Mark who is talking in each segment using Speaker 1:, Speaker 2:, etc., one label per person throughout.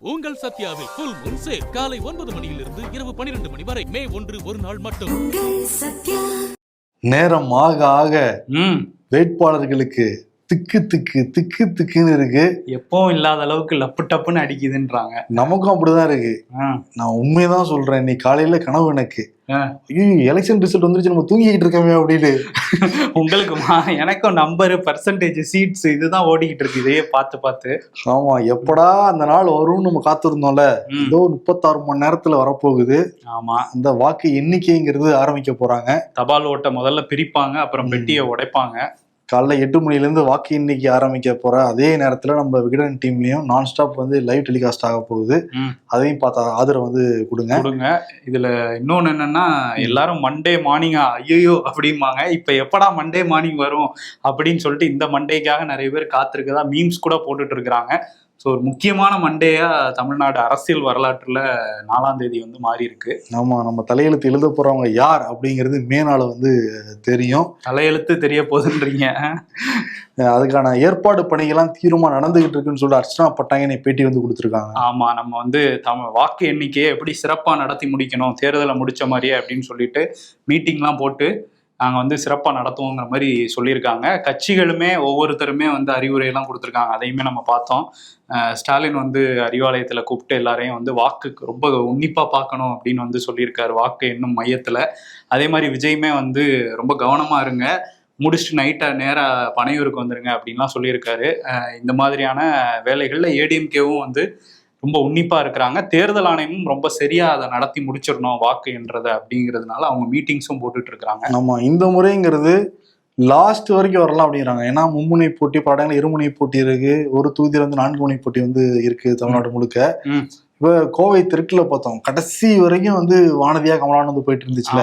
Speaker 1: உங்கள் சத்யாவில் full Moon sale காலை 9 மணியிலிருந்து இரவு 12 மணி வரை மே 1 ஒரு நாள் மட்டும்.
Speaker 2: நேரம் ஆக ஆக வேட்பாளர்களுக்கு திக்கு திக்கு திக்கு திக்குன்னு இருக்கு.
Speaker 3: எப்பவும் இல்லாத அளவுக்கு லப்பு டப்புன்னு அடிக்குதுன்றாங்க.
Speaker 2: நமக்கும் அப்படிதான் இருக்கு. நான் உண்மையதான் சொல்றேன். இன்னைக்கு காலையில கனவு எனக்கு எலெக்ஷன் ரிசல்ட் வந்துருச்சு, நம்ம தூங்கிக்கிட்டு இருக்கோமே அப்படின்னு.
Speaker 3: உங்களுக்குமா? எனக்கும் நம்பரு பர்சன்டேஜ் சீட்ஸ் இதுதான் ஓடிக்கிட்டு இருக்கு இதையே பார்த்து பார்த்து.
Speaker 2: ஆமா, எப்படா அந்த நாள் வரும்னு நம்ம காத்திருந்தோம்ல. ஏதோ 36 மணி நேரத்துல வரப்போகுது.
Speaker 3: ஆமா,
Speaker 2: அந்த வாக்கு எண்ணிக்கைங்கிறது ஆரம்பிக்க போறாங்க.
Speaker 3: தபால் ஓட்டை முதல்ல பிரிப்பாங்க, அப்புறம் பெட்டியை உடைப்பாங்க.
Speaker 2: காலைல 8 மணிலேருந்து வாக்கு எண்ணிக்கை ஆரம்பிக்க போற அதே நேரத்துல நம்ம விகடன் டீம்லயும் நான் ஸ்டாப் லைவ் டெலிகாஸ்ட் ஆக போகுது. அதையும் பார்த்தா ஆதரவு கொடுங்க.
Speaker 3: இதுல இன்னொன்னு என்னன்னா, எல்லாரும் மண்டே மார்னிங்கா ஐயோ அப்படிம்பாங்க. இப்ப எப்படா மண்டே மார்னிங் வரும் அப்படின்னு சொல்லிட்டு இந்த மண்டேக்காக நிறைய பேர் காத்திருக்கதா மீம்ஸ் கூட போட்டுட்டு இருக்கிறாங்க. ஸோ ஒரு முக்கியமான மண்டேயா தமிழ்நாடு அரசியல் வரலாற்றுல 4ஆம் தேதி மாறி இருக்கு.
Speaker 2: ஆமா, நம்ம தலையெழுத்து எழுத போறவங்க யார் அப்படிங்கிறது மே நாள் தெரியும்.
Speaker 3: தலையெழுத்து தெரிய போகுதுன்றீங்க.
Speaker 2: அதுக்கான ஏற்பாடு பணிகள்லாம் தீவிரமா நடந்துகிட்டு இருக்குன்னு சொல்லிட்டு அர்ச்சனா பட்டாங்க பேட்டி கொடுத்துருக்காங்க.
Speaker 3: ஆமா, நம்ம வாக்கு எண்ணிக்கையை எப்படி சிறப்பா நடத்தி முடிக்கணும், தேர்தலை முடிச்ச மாதிரியே அப்படின்னு சொல்லிட்டு மீட்டிங்லாம் போட்டு நாங்கள் சிறப்பாக நடத்துவோங்கிற மாதிரி சொல்லியிருக்காங்க. கட்சிகளுமே ஒவ்வொருத்தருமே அறிவுரையெல்லாம் கொடுத்துருக்காங்க. அதையுமே நம்ம பார்த்தோம். ஸ்டாலின் அறிவாலயத்தில் கூப்பிட்டு எல்லாரையும் வாக்குக்கு ரொம்ப உன்னிப்பாக பார்க்கணும் அப்படின்னு சொல்லியிருக்காரு, வாக்கு எண்ணும் மையத்தில். அதே மாதிரி விஜயுமே ரொம்ப கவனமாக இருங்க, முடிச்சுட்டு நைட்டாக நேராக பனையூருக்கு வந்துருங்க அப்படின்லாம் சொல்லியிருக்காரு. இந்த மாதிரியான வேலைகளில் ஏடிஎம்கேவும் ரொம்ப உன்னிப்பா இருக்கிறாங்க. தேர்தல் ஆணையமும் ரொம்ப சரியா அதை நடத்தி முடிச்சிடணும் வாக்கு என்றத அப்படிங்கிறதுனால அவங்க மீட்டிங்ஸும் போட்டுட்டு இருக்கிறாங்க.
Speaker 2: ஆமா, இந்த முறைங்கிறது லாஸ்ட் வரைக்கும் வரலாம் அப்படிங்கிறாங்க. ஏன்னா மும்முனை போட்டி, பல இடங்கள் இருமுனை போட்டி இருக்கு. ஒரு தொகுதியில 4 முனை போட்டி இருக்கு தமிழ்நாடு முழுக்க. இப்ப கோவை தெற்குல பார்த்தோம், கடைசி வரைக்கும் வானதியா கமலானந்து போயிட்டு இருந்துச்சுல.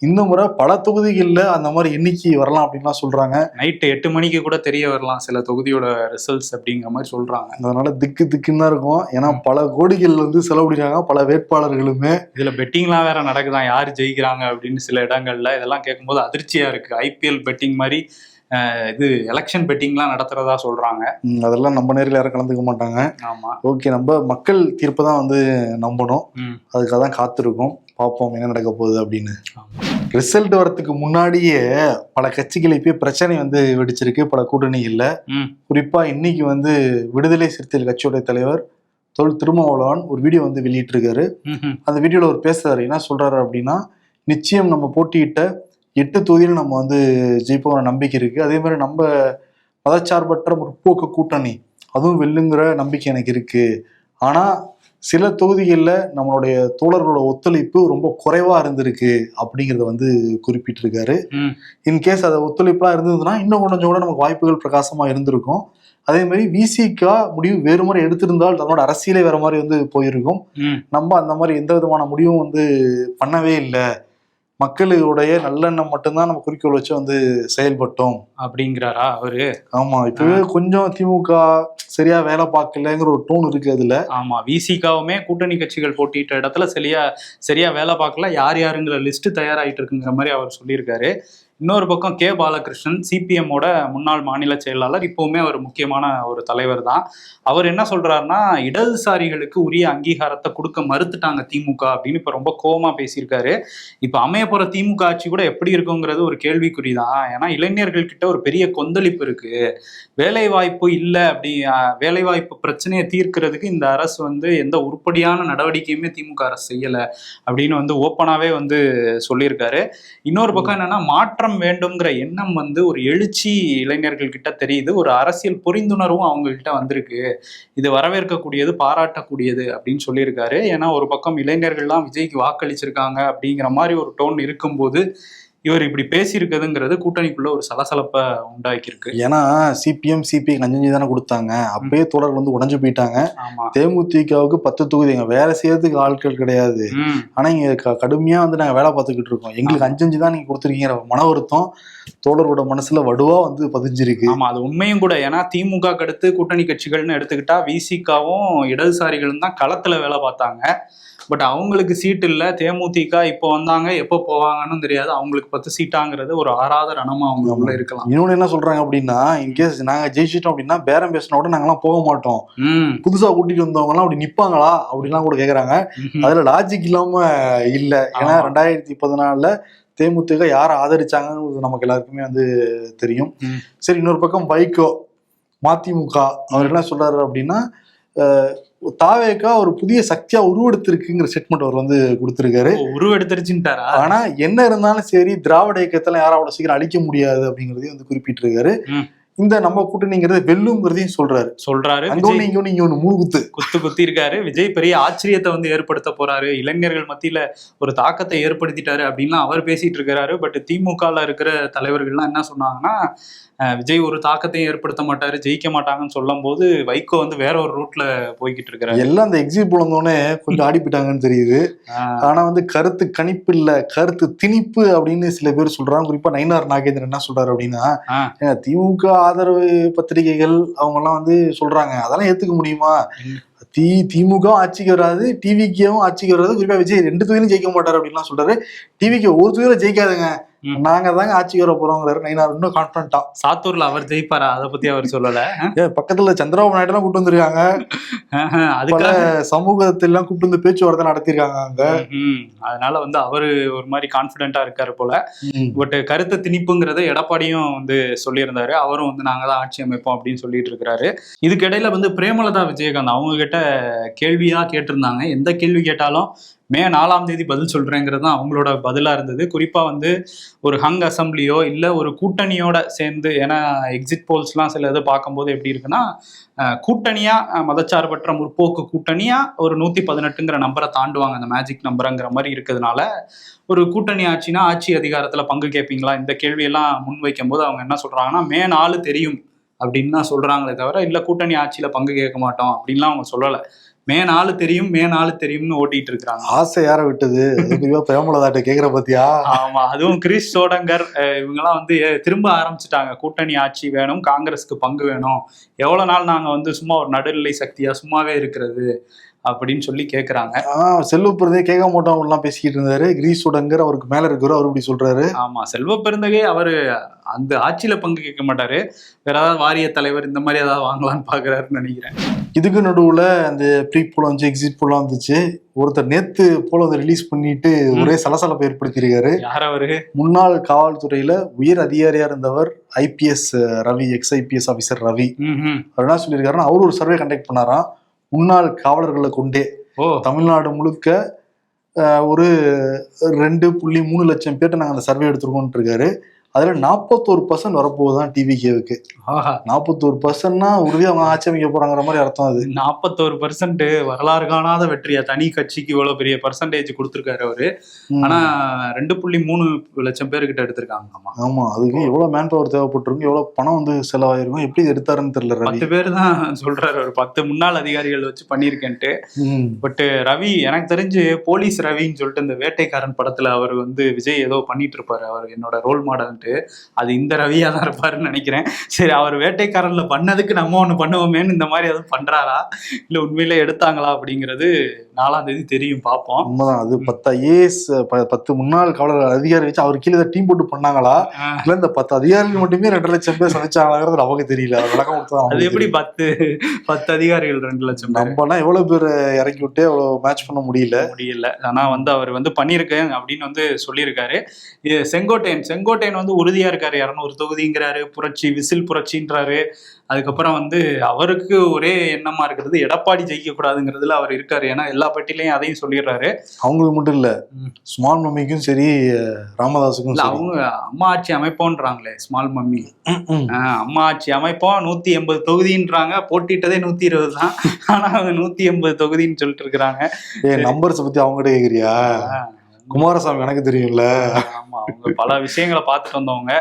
Speaker 2: இந்த முறை பல தொகுதிகள்ல அந்த மாதிரி எண்ணிக்கை வரலாம் அப்படின்லாம் சொல்றாங்க.
Speaker 3: நைட்டு 8 மணிக்கு கூட தெரிய வரலாம் சில தொகுதியோட ரிசல்ட்ஸ் அப்படிங்கிற மாதிரி சொல்றாங்க.
Speaker 2: அதனால திக்கு திக்குன்னு தான் இருக்கும். ஏன்னா பல கோடிகள் செலவிடுறாங்க பல வேட்பாளர்களுமே.
Speaker 3: இதுல பெட்டிங்லாம் வேற நடக்குதான், யாரு ஜெயிக்கிறாங்க அப்படின்னு சில இடங்கள்ல. இதெல்லாம் கேட்கும்போது அதிர்ச்சியா இருக்கு. ஐபிஎல் பெட்டிங் மாதிரி எலெக்ஷன் பெட்டிங்லாம் நடத்துறதா சொல்றாங்க.
Speaker 2: அதெல்லாம் நம்ம நேரில் யாரும் கலந்துக்க மாட்டாங்க.
Speaker 3: ஆமா,
Speaker 2: ஓகே, நம்ம மக்கள் தீர்ப்பு தான் நம்பணும். அதுக்காக தான் காத்திருக்கோம், பார்ப்போம் என்ன நடக்க போகுது அப்படின்னு. ரிசல்ட் வரத்துக்கு முன்னாடியே பல கட்சிகளுக்கு பிரச்சனை வெடிச்சிருக்கு, பல கூட்டணிகள்ல. குறிப்பா இன்னைக்கு விடுதலை சிறுத்தைகள் கட்சியோட தலைவர் தொல் திருமாவளவன் ஒரு வீடியோ வெளியிட்டிருக்காரு. அந்த வீடியோல ஒரு பேசுறாரு. என்ன சொல்றாரு அப்படின்னா, நிச்சயம் நம்ம போட்டியிட்ட 8 தொகுதியிலும் நம்ம ஜெயிப்போங்கிற நம்பிக்கை இருக்கு. அதே மாதிரி நம்ம மதச்சார்பற்ற முற்போக்கு கூட்டணி அதுவும் வெல்லுங்கிற நம்பிக்கை எனக்கு இருக்கு. ஆனா சில தொகுதிகளில் நம்மளுடைய தோழர்களோட ஒத்துழைப்பு ரொம்ப குறைவா இருந்திருக்கு அப்படிங்கிறத குறிப்பிட்டிருக்காரு. இன்கேஸ் அதை ஒத்துழைப்புலாம் இருந்ததுன்னா இன்னும் கொஞ்சம் கூட நமக்கு வாய்ப்புகள் பிரகாசமா இருந்திருக்கும். அதே மாதிரி விசிகா முடிவு வேறு மாதிரி எடுத்திருந்தால் நம்மளோட அரசியலே வேற மாதிரி போயிருக்கும். நம்ம அந்த மாதிரி எந்த விதமான முடிவும் பண்ணவே இல்லை. மக்களுடைய நல்லெண்ணம் மட்டும்தான் நம்ம குறிக்கோள் வச்சு செயல்பட்டோம்
Speaker 3: அப்படிங்கிறாரா அவரு?
Speaker 2: ஆமா, இப்பவே கொஞ்சம் திமுக சரியா வேலை பார்க்கலங்கிற ஒரு டோன் இருக்கு அதுல.
Speaker 3: ஆமா, விசிகாவுமே கூட்டணி கட்சிகள் போட்டிட்ட இடத்துல சரியா வேலை பார்க்கல, யார் யாருங்கிற லிஸ்ட் தயாராகிட்டு இருக்குங்கிற மாதிரி அவர் சொல்லியிருக்காரு. இன்னொரு பக்கம் கே பாலகிருஷ்ணன் சிபிஎம்மோட முன்னாள் மாநில செயலாளர், இப்பவுமே ஒரு முக்கியமான ஒரு தலைவர் தான். அவர் என்ன சொல்றாருன்னா, இடதுசாரிகளுக்கு உரிய அங்கீகாரத்தை கொடுக்க மறுத்துட்டாங்க திமுக அப்படின்னு இப்ப ரொம்ப கோவமா பேசியிருக்காரு. இப்ப அமைய போற திமுக ஆட்சி கூட எப்படி இருக்குங்கிறது ஒரு கேள்விக்குறி தான். ஏன்னா இளைஞர்கள் கிட்ட ஒரு பெரிய கொந்தளிப்பு இருக்கு. வேலை வாய்ப்பு இல்லை, அப்படி வேலை வாய்ப்பு பிரச்சனையை தீர்க்கிறதுக்கு இந்த அரசு எந்த உருப்படியான நடவடிக்கையுமே திமுக அரசு செய்யல அப்படின்னு ஓப்பனாவே சொல்லியிருக்காரு. இன்னொரு பக்கம் என்னன்னா, மாற்றம் வேண்டும்ங்கிற எண்ணம் ஒரு எழுச்சி இளைஞர்கள் கிட்ட தெரியுது. ஒரு அரசியல் புரிந்துணர்வும் அவங்க கிட்ட வந்திருக்கு. இது வரவேற்கக்கூடியது, பாராட்டக்கூடியது அப்படின்னு சொல்லியிருக்காரு. ஏன்னா ஒரு பக்கம் இளைஞர்கள்லாம் விஜய்க்கு வாக்களிச்சிருக்காங்க அப்படிங்கிற மாதிரி ஒரு டோன் இருக்கும்போது இவர் இப்படி பேசியிருக்குதுங்கிறது கூட்டணிக்குள்ள ஒரு சலசலப்பை உண்டாக்கியிருக்கு.
Speaker 2: ஏன்னா சிபிஎம் சிபிஐ கஞ்சஞ்சி தானே கொடுத்தாங்க. அப்பயே தோழர்கள் உடைஞ்சு போயிட்டாங்க. தேமுதிகவுக்கு 10 தொகுதி வேலை செய்யறதுக்கு ஆட்கள் கிடையாது. ஆனா இங்க கடுமையா நாங்க வேலை பார்த்துக்கிட்டு இருக்கோம், எங்களுக்கு 5 தான் நீங்க கொடுத்துருக்கீங்க மன வருத்தம் தோழரோட மனசுல வடுவா பதிஞ்சிருக்கு.
Speaker 3: ஆமா, அது உண்மையும் கூட. ஏன்னா திமுக அடுத்து கூட்டணி கட்சிகள்னு எடுத்துக்கிட்டா விசிகாவும் இடதுசாரிகளும் தான் களத்துல வேலை பார்த்தாங்க. பட் அவங்களுக்கு சீட் இல்ல. தேமுதிக இப்போ வந்தாங்க, எப்போ போவாங்கன்னு தெரியாது. அவங்களுக்கு 10 சீட்டாங்கிறது ஒரு ஆறாத ரணமா அவங்க உள்ள இருக்கலாம்.
Speaker 2: இன்னொன்னு என்ன சொல்றாங்க அப்படின்னா, இன்கேஸ் நாங்க ஜெயிச்சிட்டோம் அப்படின்னா பேரம் பேசினோட நாங்கெல்லாம் போக மாட்டோம், புதுசா கூட்டிட்டு வந்தவங்க எல்லாம் அப்படி நிப்பாங்களா அப்படின்லாம் கூட கேக்குறாங்க. அதுல லாஜிக் இல்லாம இல்ல. ஏன்னா 2014 தேமுதிக யாரை ஆதரிச்சாங்கன்னு நமக்கு எல்லாருக்குமே வந்து தெரியும். சரி, இன்னொரு பக்கம் வைகோ மதிமுக அவர் என்ன சொல்றாரு அப்படின்னா, தாவேகா ஒரு புதிய சக்தியா உருவெடுத்திருக்குங்கிற ஸ்டேட்மெண்ட் அவர் வந்து கொடுத்திருக்காரு.
Speaker 3: உருவெடுத்துருச்சுட்டாரா? ஆனா
Speaker 2: என்ன இருந்தாலும் சரி, திராவிட இயக்கத்துல யாரும் அவ்வளவு சீக்கிரம் அழிக்க முடியாது அப்படிங்கறதையும் வந்து குறிப்பிட்டிருக்காரு. இந்த நம்ம கூட்டணிங்கிறது வெல்லுங்கிறதையும் சொல்றாரு. இங்க ஒண்ணு
Speaker 3: குத்தி இருக்காரு. விஜய் பெரிய ஆச்சரியத்தை வந்து ஏற்படுத்த போறாரு, இளைஞர்கள் மத்தியில ஒரு தாக்கத்தை ஏற்படுத்திட்டாரு அப்படின்னு அவர் பேசிட்டு இருக்காரு. பட் திமுகல இருக்கிற தலைவர்கள்லாம் என்ன சொன்னாங்கன்னா, விஜய் ஒரு தாக்கத்தையும் ஏற்படுத்த மாட்டாரு, ஜெயிக்க மாட்டாங்கன்னு சொல்லும் போது வைகோ வந்து வேற ஒரு ரூட்ல போய்கிட்டு இருக்காரு.
Speaker 2: எல்லாம் அந்த எக்ஸிட் போலந்தோடனே கொஞ்சம் ஆடிப்பிட்டாங்கன்னு தெரியுது. ஆனா வந்து கருத்து கணிப்பு இல்ல, கருத்து திணிப்பு அப்படின்னு சில பேர் சொல்றாங்க. குறிப்பா நயினார் நாகேந்திரன் என்ன சொல்றாரு அப்படின்னா, திமுக ஆதரவு பத்திரிகைகள் அவங்க எல்லாம் வந்து சொல்றாங்க, அதெல்லாம் ஏத்துக்க முடியுமா? திமுக ஆட்சிக்கு வராது, டிவிக்கும் ஆட்சிக்கு வராது, குறிப்பா விஜய் 2 தொகுதியிலும் ஜெயிக்க மாட்டாரு அப்படின்லாம் சொல்றாரு. டிவிக்கு ஒரு தொகுதியில ஜெயிக்காதுங்க, நாங்க தாங்க ஆட்சிக்கு வர போறோங்கிறாரு நயினார். இன்னும் கான்பிடண்டா.
Speaker 3: சாத்தூர்ல அவர் ஜெயிப்பாரா அதை பத்தி அவர் சொல்லல.
Speaker 2: பக்கத்துல சந்திரபாபு நாயுடு எல்லாம் கூப்பிட்டு வந்திருக்காங்க, அதுக்காக சமூகத்திலாம் கூப்பிட்டு வந்து பேச்சுவார்த்தை நடத்திருக்காங்க அங்க.
Speaker 3: அதனால வந்து அவரு ஒரு மாதிரி கான்பிடண்டா இருக்காரு போல. பட் கருத்து திணிப்புங்கிறத எடப்பாடியும் வந்து சொல்லியிருந்தாரு. அவரும் வந்து நாங்க தான் ஆட்சி அமைப்போம் அப்படின்னு சொல்லிட்டு இருக்கிறாரு. இதுக்கிடையில வந்து பிரேமலதா விஜயகாந்த் அவங்க கிட்ட கேள்வியா கேட்டிருந்தாங்க. எந்த கேள்வி கேட்டாலும் மே 4 பதில் சொல்றேங்கிறது தான் அவங்களோட பதிலா இருந்தது. குறிப்பா வந்து ஒரு ஹங் அசம்பிளியோ இல்ல ஒரு கூட்டணியோட சேர்ந்து, ஏன்னா எக்ஸிட் போல்ஸ்லாம் சில இது பார்க்கும்போது எப்படி இருக்குன்னா, கூட்டணியா மதச்சார்பற்ற முற்போக்கு கூட்டணியா ஒரு 118ங்கிற நம்பரை தாண்டுவாங்க, அந்த மேஜிக் நம்பருங்கிற மாதிரி இருக்கிறதுனால ஒரு கூட்டணி ஆட்சினா ஆட்சி அதிகாரத்துல பங்கு கேட்பீங்களா, இந்த கேள்வியெல்லாம் முன்வைக்கும் போது அவங்க என்ன சொல்றாங்கன்னா, மே 4 தெரியும் அப்படின்னு தான் சொல்றாங்களே தவிர இல்ல கூட்டணி ஆட்சியில பங்கு கேட்க மாட்டோம் அப்படின்லாம் அவங்க சொல்லலை. மே 4 தெரியும்னு ஓட்டிட்டு இருக்காங்க.
Speaker 2: ஆசை யார விட்டது? பிரேமலதாட்ட கேக்குற பத்தியா?
Speaker 3: ஆமா, அதுவும் கிரீஷ் சோடங்கர் இவங்கெல்லாம் வந்து திரும்ப ஆரம்பிச்சுட்டாங்க. கூட்டணி ஆட்சி வேணும், காங்கிரஸுக்கு பங்கு வேணும், எவ்வளவு நாள் நாங்க வந்து சும்மா ஒரு நடுநிலை சக்தியா சும்மாவே இருக்கிறது அப்படின்னு சொல்லி கேக்குறாங்க.
Speaker 2: செல்வ பெருந்தகை கேட்க மாட்டோம் எல்லாம் பேசிக்கிட்டு இருந்தாரு. கிரீஷ் சோடங்கர் அவருக்கு மேல இருக்கிறோம், அவர் இப்படி சொல்றாரு.
Speaker 3: ஆமா, செல்வ பெருந்தகை அவரு அந்த ஆட்சியில பங்கு கேட்க மாட்டாரு, வேற ஏதாவது வாரிய தலைவர் இந்த மாதிரி ஏதாவது வாங்கலாம்னு பாக்குறாருன்னு நினைக்கிறேன்.
Speaker 2: இதுக்கு நடுவுல அந்த ப்ரீ போல வந்து எக்ஸிட் போல வந்துச்சு. ஒருத்தர் நேத்து போல வந்து ரிலீஸ் பண்ணிட்டு ஒரே சலசலப்பை ஏற்படுத்தியிருக்காரு.
Speaker 3: யார் அவரு?
Speaker 2: முன்னாள் காவல்துறையில உயர் அதிகாரியா இருந்தவர் IPS Ravi, ex-IPS officer Ravi. அவர் என்ன சொல்லியிருக்காருன்னா, அவரு ஒரு சர்வே கண்டக்ட் பண்ணாராம் முன்னாள் காவலர்களை கொண்டே. தமிழ்நாடு முழுக்க ஒரு 2.3 லட்சம் பேர்ட்ட நாங்க அந்த சர்வே எடுத்துருக்கோம் இருக்காரு. அதுல 41% வரப்போகுதான் டிவிகேவுக்கு. 41%னா உறுதியா அவங்க ஆட்சி அமைக்க போறாங்கிற மாதிரி அர்த்தம். அது
Speaker 3: 41% வரலாறு காணாத வெற்றியா, தனி கட்சிக்கு இவ்வளவு பெரிய பர்சன்டேஜ் கொடுத்திருக்காரு அவரு. ஆனா 2.3 லட்சம் பேருக்கிட்ட எடுத்திருக்காங்க.
Speaker 2: ஆமா, அதுக்கு எவ்வளவு மேன் பவர் தேவைப்பட்டிருக்கும், எவ்வளவு பணம் வந்து செலவாயிருக்கும், எப்படி எடுத்தாருன்னு தெரியல.
Speaker 3: 10 பேர் தான் சொல்றாரு, ஒரு 10 முன்னாள் அதிகாரிகள் வச்சு பண்ணிருக்கேன்ட்டு. பட் ரவி எனக்கு தெரிஞ்சு போலீஸ் ரவின்னு சொல்லிட்டு இந்த வேட்டைக்காரன் படத்துல அவர் வந்து விஜய் ஏதோ பண்ணிட்டு இருப்பாரு, அவர் என்னோட ரோல் மாடல், அது இந்த ரவியா தான் இருப்பாருன்னு நினைக்கிறேன். சரி, அவர் வேட்டைக்காரன்ல பண்ணதுக்கு நம்ம ஒண்ணு பண்ணுவோமேன்னு இந்த மாதிரி எதுவும் பண்றாரா இல்ல உண்மையில எடுத்தாங்களா அப்படிங்கிறது 4 தெரியும், பார்ப்போம்.
Speaker 2: உண்மைதான். அது 10 IAS 10 முன்னாள் காவலர் அதிகாரி வச்சு அவர் கீழே டீம் போட்டு பண்ணாங்களா இல்ல இந்த 10 அதிகாரிகள் மட்டுமே 2 லட்சம் பேர் சமைச்சாங்கிறது நமக்கு தெரியல. விளக்கம் கொடுத்தா
Speaker 3: அது எப்படி 10 அதிகாரிகள் 2 லட்சம்
Speaker 2: நம்மனா எவ்வளவு பேர் இறக்கி விட்டு எவ்வளவு மேட்ச் பண்ண முடியல.
Speaker 3: ஆனா வந்து அவர் வந்து பண்ணிருக்கேன் அப்படின்னு வந்து சொல்லியிருக்காரு. செங்கோட்டையன் வந்து உறுதியா இருக்காரு, 200 தொகுதிங்கிறாரு, புரட்சி விசில் புரட்சின்றாரு. அதுக்கப்புறம் வந்து அவருக்கு ஒரே எண்ணமா இருக்கிறது எடப்பாடி ஜெயிக்க கூடாதுங்கிறதுல அவர் இருக்காரு. ஏன்னா எல்லா பட்டியலையும் அதையும் சொல்லிடுறாரு.
Speaker 2: அவங்களுக்கு மட்டும் இல்ல, ஸ்மால் மம்மிக்கும் சரி ராமதாஸுக்கும்.
Speaker 3: அவங்க அம்மா ஆட்சி அமைப்போன்றாங்களே ஸ்மால் மம்மி, அம்மா ஆட்சி அமைப்போம் 180 தொகுதின்றாங்க, போட்டிட்டதே 120 தான். ஆனா அவங்க 180 தொகுதின்னு சொல்லிட்டு இருக்கிறாங்க.
Speaker 2: நம்பர்ஸ் பத்தி அவங்ககிட்ட கேக்குறியா? குமாரசாமி எனக்கு தெரியும்ல.
Speaker 3: ஆமா, அவங்க பல விஷயங்களை பார்த்துட்டு வந்தவங்க,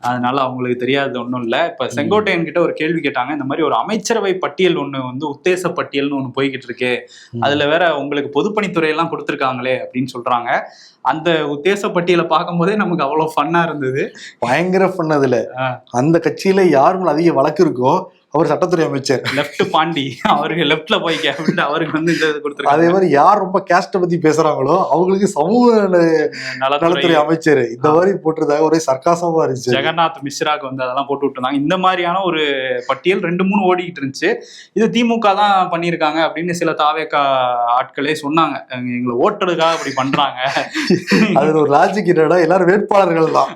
Speaker 3: அதனால அவங்களுக்கு தெரியாது ஒன்றும் இல்லை. இப்போ செங்கோட்டையன் கிட்ட ஒரு கேள்வி கேட்டாங்க, இந்த மாதிரி ஒரு அமைச்சரவை பட்டியல் ஒன்று வந்து உத்தேச பட்டியல்னு ஒன்று போய்கிட்டு இருக்கு, அதுல வேற உங்களுக்கு பொதுப்பணித்துறையெல்லாம் கொடுத்துருக்காங்களே அப்படின்னு சொல்றாங்க. அந்த உத்தேச பட்டியலை பார்க்கும் போதே நமக்கு அவ்வளவு ஃபன்னா இருந்தது,
Speaker 2: பயங்கர ஃபன். அதுல அந்த கட்சியில யார் மேல அதிக வழக்கு இருக்கோ அவர் சட்டத்துறை அமைச்சர்.
Speaker 3: லெப்ட் பாண்டி அவருக்கு லெப்ட்ல போய்க்க அப்படின்ட்டு அவருக்கு வந்து இந்த இது கொடுத்துருக்காங்க.
Speaker 2: அதே மாதிரி யார் ரொம்ப கேஸ்ட பத்தி பேசுறாங்களோ அவங்களுக்கு சமூக நலத்துறை அமைச்சர் இந்த மாதிரி போட்டிருந்தாங்க. ஒரே சர்க்காசமா இருந்துச்சு.
Speaker 3: ஜெகநாத் மிஸ்ராக்கு வந்து அதெல்லாம் போட்டு விட்டுருந்தாங்க. இந்த மாதிரியான ஒரு பட்டியல் 2-3 ஓடிக்கிட்டு இருந்துச்சு. இது திமுக தான் பண்ணியிருக்காங்க அப்படின்னு சில தாவேகா ஆட்களே சொன்னாங்க. எங்களை ஓட்டுறதுக்காக அப்படி பண்றாங்க.
Speaker 2: அதுல ஒரு லாஜிக் என்னன்னா எல்லாரும் வேட்பாளர்கள் தான்.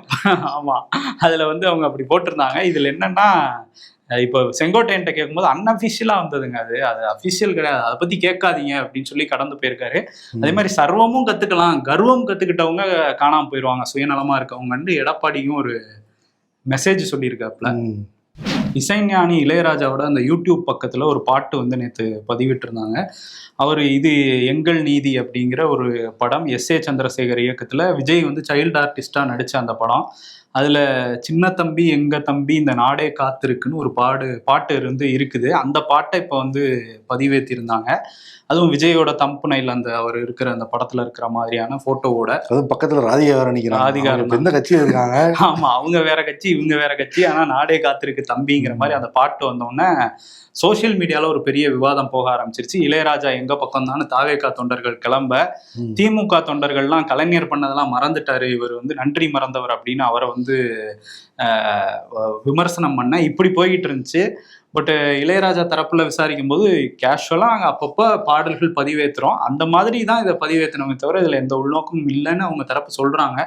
Speaker 3: ஆமா, அதுல வந்து அவங்க அப்படி போட்டிருந்தாங்க. இதுல என்னன்னா இப்போ செங்கோட்டையன்ட்ட கேட்கும்போது அன்அஃபிஷியலா வந்ததுங்க. அது அஃபிஷியல் கிடையாது, அதை பத்தி கேட்காதீங்க அப்படின்னு சொல்லி கடந்து போயிருக்காரு. அதே மாதிரி சர்வமும் கத்துக்கலாம், கர்வம் கத்துக்கிட்டவங்க காணாம போயிடுவாங்க, சுயநலமா இருக்கவங்க எடப்பாடியும் ஒரு மெசேஜ் சொல்லியிருக்காப்புல. இசைஞானி இளையராஜாவோட அந்த யூடியூப் பக்கத்துல ஒரு பாட்டு வந்து நேற்று பதிவிட்டு இருந்தாங்க. அவர் இது எங்கள் நீதி அப்படிங்கிற ஒரு படம், S.A. சந்திரசேகர் இயக்கத்துல விஜய் வந்து சைல்டு ஆர்டிஸ்டா நடிச்ச அந்த படம். அதுல சின்ன தம்பி எங்க தம்பி இந்த நாடே காத்திருக்குன்னு ஒரு பாட்டு இருந்து இருக்குது. அந்த பாட்டை இப்போ வந்து பதிவேற்றிருந்தாங்க. அதுவும் விஜயோட தம்புனையில் அந்த அவர் இருக்கிற அந்த படத்துல இருக்கிற மாதிரியான போட்டோவோட.
Speaker 2: அதுவும் பக்கத்துல ராதிகா வேற நிக்கிறாங்க. ராதிகா எந்த கட்சியில இருக்காங்க?
Speaker 3: ஆமா, அவங்க வேற கட்சி இவங்க வேற கட்சி, ஆனா நாடே காத்திருக்கு தம்பிங்கிற மாதிரி அந்த பாட்டு வந்தோடனே சோசியல் மீடியால ஒரு பெரிய விவாதம் போக ஆரம்பிச்சிருச்சு. இளையராஜா எங்க பக்கம் தானே தாவேகா தொண்டர்கள் கிளம்ப, திமுக தொண்டர்கள்லாம் கலைஞர் பண்ணதெல்லாம் மறந்துட்டாரு, இவர் வந்து நன்றி மறந்தவர் அப்படின்னு அவரை வந்து விமர்சனம் பண்ண இப்படி போய்கிட்டு இருந்துச்சு. பட் இளையராஜா தரப்புல விசாரிக்கும் போது கேஷுவலா நாங்கள் அப்பப்போ பாடல்கள் பதிவேற்றுறோம், அந்த மாதிரி தான் இதை பதிவேற்றினோமே தவிர இதுல எந்த உள்நோக்கமும் இல்லைன்னு அவங்க தரப்பு சொல்றாங்க.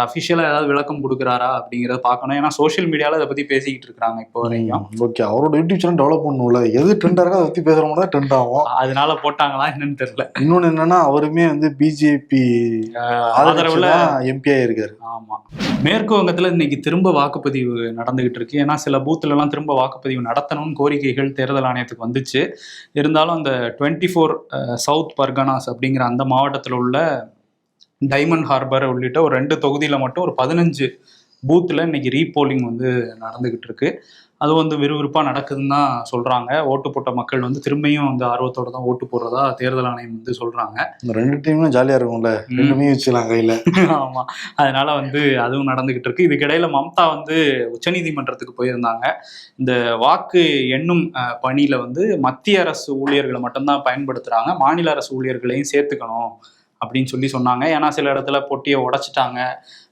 Speaker 3: அஃபிஷியலாக ஏதாவது விளக்கம் கொடுக்குறாரா அப்படிங்கிறத பார்க்கணும். ஏன்னா சோஷியல் மீடியாவில் அதை பற்றி பேசிக்கிட்டு இருக்காங்க இப்போ வரைக்கும்.
Speaker 2: ஓகே, அவரோட யூடியூப் சேனல் டெவலப் பண்ணணும்ல, எது ட்ரெண்டாக இருக்கோ அதை பற்றி பேசுகிறவங்க தான் ட்ரெண்ட் ஆகும்.
Speaker 3: அதனால போட்டாங்களா என்னன்னு தெரியல.
Speaker 2: இன்னொன்று என்னன்னா அவருமே வந்து பிஜேபி ஆதரவுல எம்பியா இருக்காரு.
Speaker 3: ஆமாம், மேற்கு வங்கத்தில் இன்னைக்கு திரும்ப வாக்குப்பதிவு நடந்துகிட்டு இருக்கு. ஏன்னா சில பூத்துலலாம் திரும்ப வாக்குப்பதிவு நடத்தணும்னு கோரிக்கைகள் தேர்தல் ஆணையத்துக்கு வந்துச்சு. இருந்தாலும் அந்த 24 சவுத் பர்கனாஸ் அப்படிங்கிற அந்த மாவட்டத்தில் உள்ள டைமண்ட் ஹார்பர் உள்ளிட்ட ஒரு 2 தொகுதியில மட்டும் ஒரு 15 பூத்தில் இன்னைக்கு ரீபோலிங் வந்து நடந்துகிட்டு இருக்கு. அது வந்து விறுவிறுப்பா நடக்குதுன்னு தான் சொல்றாங்க. ஓட்டு போட்ட மக்கள் வந்து திரும்பியும் வந்து ஆர்வத்தோட தான் ஓட்டு போடுறதா தேர்தல் ஆணையம் வந்து சொல்றாங்க.
Speaker 2: இந்த 2 டீமும் ஜாலியா இருக்கும்ல, ரெண்டுமே வச்சுக்கலாம் கையில.
Speaker 3: ஆமா, அதனால வந்து அதுவும் நடந்துகிட்டு இருக்கு. இதுக்கிடையில மம்தா வந்து உச்சநீதிமன்றத்துக்கு போயிருந்தாங்க. இந்த வாக்கு எண்ணும் பணியில வந்து மத்திய அரசு ஊழியர்களை மட்டும்தான் பயன்படுத்துறாங்க, மாநில அரசு ஊழியர்களையும் சேர்த்துக்கணும் அப்படின்னு சொன்னாங்க. ஏன்னா சில இடத்துல பொட்டியை உடைச்சிட்டாங்க,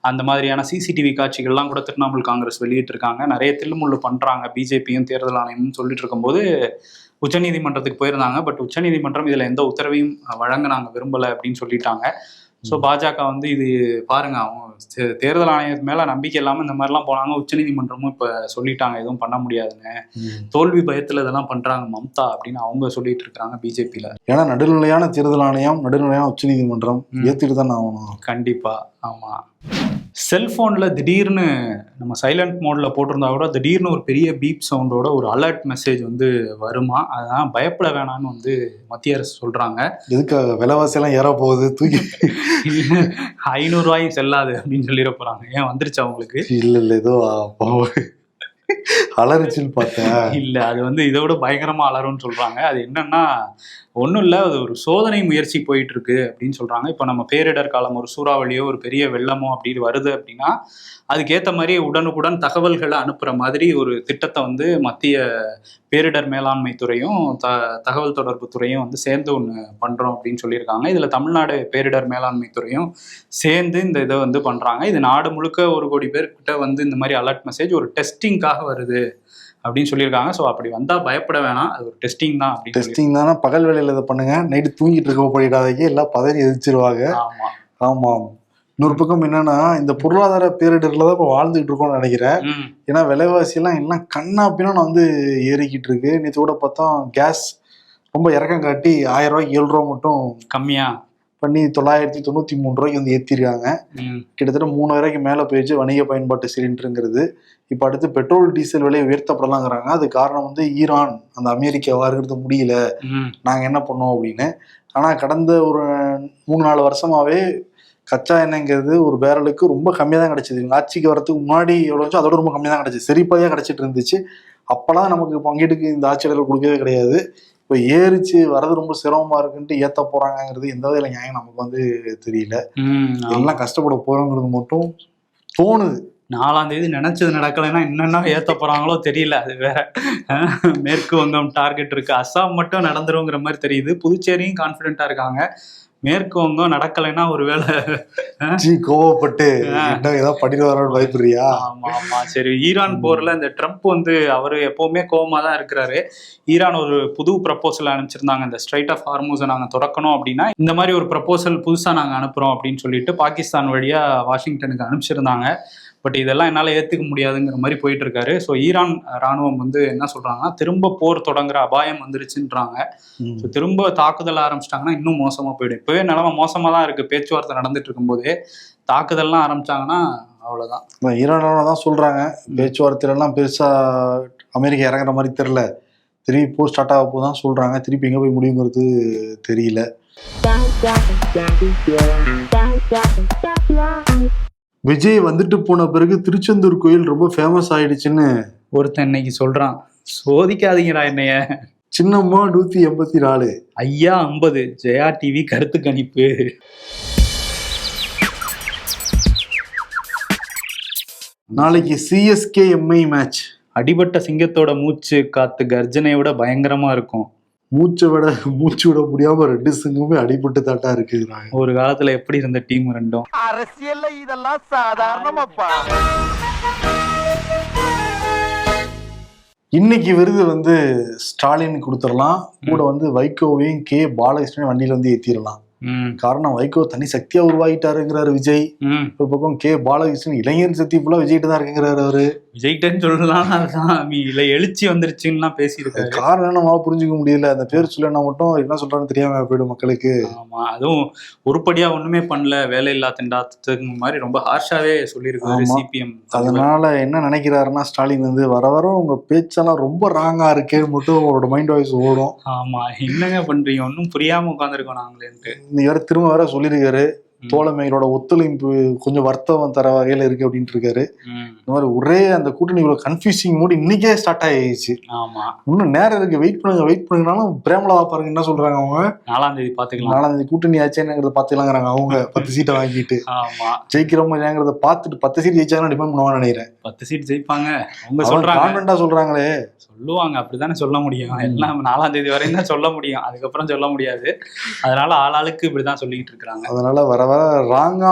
Speaker 3: அந்த மாதிரியான சிசிடிவி காட்சிகள்லாம் கூட திரிணாமுல் காங்கிரஸ் வெளியிட்டிருக்காங்க. நிறைய தில்லுமுள்ளு பண்றாங்க பிஜேபியும் தேர்தல் ஆணையமும் சொல்லிட்டு இருக்கும்போது உச்சநீதிமன்றத்துக்கு போயிருந்தாங்க. பட் உச்சநீதிமன்றம் இதுல எந்த உத்தரவையும் வழங்க நாங்க விரும்பலை அப்படின்னு சொல்லிட்டாங்க. ஸோ பாஜக வந்து இது பாருங்க, அவங்க தேர்தல் ஆணையத்து மேல நம்பிக்கை இல்லாம இந்த மாதிரிலாம் போனாங்க. உச்சநீதிமன்றமும் இப்ப சொல்லிட்டாங்க எதுவும் பண்ண முடியாதுன்னு, தோல்வி பயத்துல இதெல்லாம் பண்றாங்க மம்தா அப்படின்னு அவங்க சொல்லிட்டு இருக்காங்க பிஜேபியில.
Speaker 2: ஏன்னா நடுநிலையான தேர்தல் ஆணையம், நடுநிலையான உச்சநீதிமன்றம் ஏத்துட்டு தான் ஆகணும்.
Speaker 3: கண்டிப்பா. ஆமா, செல்போன்ல திடீர்னு நம்ம சைலண்ட் மோட்ல போட்டிருந்தா கூட திடீர்னு ஒரு பெரிய பீப் சவுண்டோட ஒரு அலர்ட் மெசேஜ் வந்து வருமா, அதான் பயப்பட வேணாம்னு வந்து மத்திய அரசு சொல்றாங்க.
Speaker 2: எதுக்காக? விலைவாசி எல்லாம் ஏற போகுது, தூக்கி
Speaker 3: 500 ரூபாயும் செல்லாது அப்படின்னு சொல்லிட போறாங்க. ஏன் வந்துருச்சு அவங்களுக்கு?
Speaker 2: இல்ல ஏதோ அலறிச்சுன்னு பார்த்தேன்.
Speaker 3: இல்ல, அது வந்து இதோட பயங்கரமா அலரும்னு சொல்றாங்க. அது என்னன்னா ஒன்றும் இல்லை, அது ஒரு சோதனை முயற்சி போயிட்டு இருக்கு அப்படின்னு சொல்றாங்க. இப்போ நம்ம பேரிடர் காலம், ஒரு சூறாவளியோ ஒரு பெரிய வெள்ளமோ அப்படின்னு வருது அப்படின்னா அதுக்கேற்ற மாதிரி உடனுக்குடன் தகவல்களை அனுப்புற மாதிரி ஒரு திட்டத்தை வந்து மத்திய பேரிடர் மேலாண்மை துறையும் தகவல் தொடர்பு துறையும் வந்து சேர்ந்து ஒன்று பண்றோம் அப்படின்னு சொல்லியிருக்காங்க. இதுல தமிழ்நாடு பேரிடர் மேலாண்மை துறையும் சேர்ந்து இந்த இதை வந்து பண்றாங்க. இது நாடு முழுக்க 1 கோடி பேர்கிட்ட வந்து இந்த மாதிரி அலர்ட் மெசேஜ் ஒரு டெஸ்டிங்காக வருது அப்படின்னு சொல்லியிருக்காங்க. ஸோ அப்படி வந்தா பயப்பட வேணாம், அது ஒரு டெஸ்டிங் தான்.
Speaker 2: டெஸ்டிங் தானே, பகல் வேலையில இதை பண்ணுங்க, நைட்டு தூங்கிட்டு இருக்க போயிடாதீங்க, எல்லாம் பதறி எதிர்ச்சிருவாங்க.
Speaker 3: ஆமா
Speaker 2: ஆமாம். இன்னொரு பக்கம் என்னன்னா இந்த பொருளாதார பேரிடர்ல தான் இப்போ வாழ்ந்துகிட்டு இருக்கோம்னு நினைக்கிறேன். ஏன்னா விலைவாசி எல்லாம் கண்ணா பின்னா வந்து ஏறிக்கிட்டு இருக்கு. நேற்று கூட பார்த்தோம் கேஸ் ரொம்ப இறக்கம் காட்டி 1000 ரூபாய்க்கு 7 ரூபா மட்டும்
Speaker 3: கம்மியா
Speaker 2: பண்ணி 993 ரூபாய்க்கு வந்து ஏற்றிருக்காங்க. கிட்டத்தட்ட 3000 ரூபாய்க்கு மேலே போயிடுச்சு வணிக பயன்பாட்டு சிலிண்டருங்கிறது. இப்போ அடுத்து பெட்ரோல் டீசல் விலை உயர்த்தப்படலாங்கிறாங்க. அது காரணம் வந்து ஈரான் அந்த அமெரிக்கா வாருங்கிறது முடியல, நாங்கள் என்ன பண்ணோம் அப்படின்னு. ஆனால் கடந்த ஒரு 3-4 வருஷமாவே கச்சா எண்ணெய்ங்கிறது ஒரு பேரலுக்கு ரொம்ப கம்மியாக தான் கிடச்சிது. ஆட்சிக்கு வரதுக்கு முன்னாடி எவ்வளோ இருந்துச்சோ அதோட ரொம்ப கம்மியாக தான் கிடச்சிது, சரிப்பாயாக கிடச்சிட்டு இருந்துச்சு. அப்போலாம் நமக்கு பங்கீட்டுக்கு இந்த ஆட்சியாளர்கள் கொடுக்கவே கிடையாது. இப்போ ஏறிச்சு வர்றது ரொம்ப சிரமமாக இருக்குன்ட்டு ஏற்ற போகிறாங்கிறது எந்த வகையில் நியாயம் நமக்கு வந்து தெரியல. எல்லாம் கஷ்டப்பட போகிறோங்கிறது மட்டும் தோணுது.
Speaker 3: 4ஆம் தேதி நினைச்சது நடக்கலைன்னா என்னென்ன ஏத்த போறாங்களோ தெரியல. அது வேற. மேற்கு வங்கம் டார்கெட் இருக்கு, அஸ்ஸாம் மட்டும் நடந்துருங்கிற மாதிரி தெரியுது. புதுச்சேரியும் கான்பிடென்ட்டா இருக்காங்க. மேற்கு வங்கம் நடக்கலைன்னா ஒருவேளை
Speaker 2: கோவப்பட்டு ஏதாவது பண்ணிடுவாரோன்னு பயப்படுறியா?
Speaker 3: ஆமா ஆமா. சரி, ஈரான் போர்ல இந்த ட்ரம்ப் வந்து அவரு எப்பவுமே கோவமா தான் இருக்கிறாரு. ஈரான் ஒரு புது ப்ரப்போசல் அனுப்பிச்சிருந்தாங்க, இந்த ஸ்ட்ரைட் ஆஃப் ஹார்மூஸை நாங்க திறக்கணும் அப்படின்னா இந்த மாதிரி ஒரு ப்ரப்போசல் புதுசா நாங்க அனுப்புறோம் அப்படின்னு சொல்லிட்டு பாகிஸ்தான் வழியா வாஷிங்டனுக்கு அனுப்பிச்சிருந்தாங்க. பட் இதெல்லாம் என்னால் ஏற்றுக்க முடியாதுங்கிற மாதிரி போயிட்டு இருக்காரு. ஸோ ஈரான் ராணுவம் வந்து என்ன சொல்றாங்கன்னா, திரும்ப போர் தொடங்குற அபாயம் வந்துருச்சுன்றாங்க. ஸோ திரும்ப தாக்குதல் ஆரம்பிச்சிட்டாங்கன்னா இன்னும் மோசமாக போயிடும். இப்போவே நிலமை மோசமாக தான் இருக்குது. பேச்சுவார்த்தை நடந்துட்டு இருக்கும்போதே தாக்குதல்லாம் ஆரம்பிச்சாங்கன்னா அவ்வளோதான்.
Speaker 2: ஈரான் தான் சொல்றாங்க, பேச்சுவார்த்தையிலலாம் பெருசா அமெரிக்கா இறங்குற மாதிரி தெரியல, திருப்பி போர் ஸ்டார்ட் ஆக போதான் சொல்றாங்க. திருப்பி எங்கே போய் முடியுங்கிறது தெரியல. விஜய் வந்துட்டு போன பிறகு திருச்செந்தூர் கோயில் ரொம்ப ஃபேமஸ் ஆயிடுச்சுன்னு
Speaker 3: ஒருத்தன் இன்னைக்கு சொல்றான். சோதிக்காதீங்கடா என்னைய.
Speaker 2: சின்னம்மா 184,
Speaker 3: ஐயா 50. ஜெயா டிவி கருத்து கணிப்பு.
Speaker 2: நாளைக்கு சிஎஸ்கே எம்ஐ மேட்ச்.
Speaker 3: அடிபட்ட சிங்கத்தோட மூச்சு காத்து கர்ஜனையை விட பயங்கரமா இருக்கும்.
Speaker 2: மூச்சு விட முடியாம 2 சிங்கமே அடிபட்டு தாட்டா இருக்கு.
Speaker 3: ஒரு காலத்துல எப்படி இருந்த டீம் ரெண்டும்.
Speaker 4: அரசியல்ல இதெல்லாம் சாதாரணமாப்பா.
Speaker 2: இன்னைக்கு விருது வந்து ஸ்டாலின் கொடுத்துடலாம், கூட வந்து வைகோவையும் கே பாலகிருஷ்ணன் வண்டியில வந்து ஏத்திடலாம். காரணம், வைகோ தனி சக்தியா உருவாகிட்டாருங்கிறாரு விஜய். ஒரு பக்கம் கே பாலகிருஷ்ணன் இளைஞர் சக்தி ஃபுல்லா விஜய்கிட்ட தான் இருக்குங்கிறாரு. அவரு
Speaker 3: விஜய்கிட்டன்னு சொல்லலாம், இல்ல எழுச்சி வந்துருச்சுன்னா பேசியிருக்காரு.
Speaker 2: காரணம் நம்மளால புரிஞ்சுக்க முடியல. அந்த பேர் சொல்லனா மட்டும் என்ன சொல்றான்னு தெரியாம போயிடும் மக்களுக்கு.
Speaker 3: ஆமா, அதுவும் உருப்படியா ஒண்ணுமே பண்ணல, வேலை இல்லா திண்டாட்டத்துக்கு மாதிரி ரொம்ப ஹார்ஷாவே சொல்லியிருக்காரு சிபிஎம்.
Speaker 2: அதனால என்ன நினைக்கிறாருன்னா, ஸ்டாலின் வந்து வர வர உங்க பேச்செல்லாம் ரொம்ப ராங்கா இருக்கேன்னு மட்டும் அவரோட மைண்ட் வாய்ஸ் ஓடும்.
Speaker 3: ஆமா, என்னங்க பண்றீங்க, ஒன்னும் புரியாம உட்காந்துருக்கோம் நாங்களேன்ட்டு.
Speaker 2: இன்னைக்கு வேற திரும்ப வேற சொல்லியிருக்காரு, தோழமைகளோட ஒத்துழைப்பு கொஞ்சம் வர்த்தகம் தர வகையில இருக்கு அப்படின்ட்டு இருக்காரு. இந்த மாதிரி ஒரே அந்த கூட்டணியோட கன்ஃபியூசிங் மூடு இன்னைக்கே ஸ்டார்ட் ஆயிடுச்சு.
Speaker 3: ஆமா, இன்னும்
Speaker 2: நேரம் இருக்கு, வெயிட் பண்ணுங்கனாலும் பிரேமலா பாருங்க என்ன சொல்றாங்க அவங்க,
Speaker 3: 4ஆம் தேதி பாத்துக்கலாம்,
Speaker 2: 4ஆம் தேதி கூட்டணி ஆச்சேங்கிறத பாத்துக்கலாங்கிறாங்க. அவங்க 10 சீட்டை வாங்கிட்டு ஜெயிக்கிறோமா ஏங்கிறத பார்த்துட்டு 10 சீட் ஜெயிச்சாங்கன்னா டிபெண்ட் பண்ணுவான்னு நினைக்கிறேன்.
Speaker 3: 10 சீட் ஜெயிப்பாங்க அவங்க சொல்றாங்க,
Speaker 2: கான்ஃபிடென்ட்டா சொல்றாங்களே.
Speaker 3: சொல்லுவாங்க, அப்படித்தானே சொல்ல முடியும். எல்லாம் 4ஆம் தேதி வரையும் தான் சொல்ல முடியும், அதுக்கப்புறம் சொல்ல முடியாது. அதனால ஆளாளுக்கு இப்படிதான் சொல்லிக்கிட்டு இருக்காங்க.
Speaker 2: அதனால வர வர ராங்கா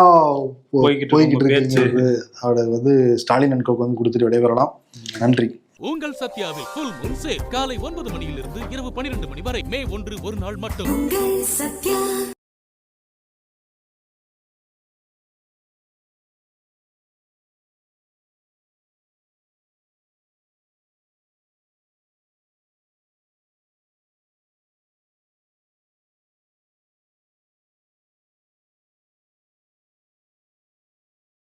Speaker 2: போய்கிட்டு
Speaker 3: இருக்கு.
Speaker 2: அவட வந்து ஸ்டாலின் அண்ட் கோக்கு வந்து கொடுத்துட்டு விடைபெறலாம். நன்றி.
Speaker 1: உங்கள் சத்யாவில் ஃபுல் மூன் சேல் காலை 9 மணியிலிருந்து இரவு 12 மணி வரை மே 1 ஒரு நாள் மட்டும்.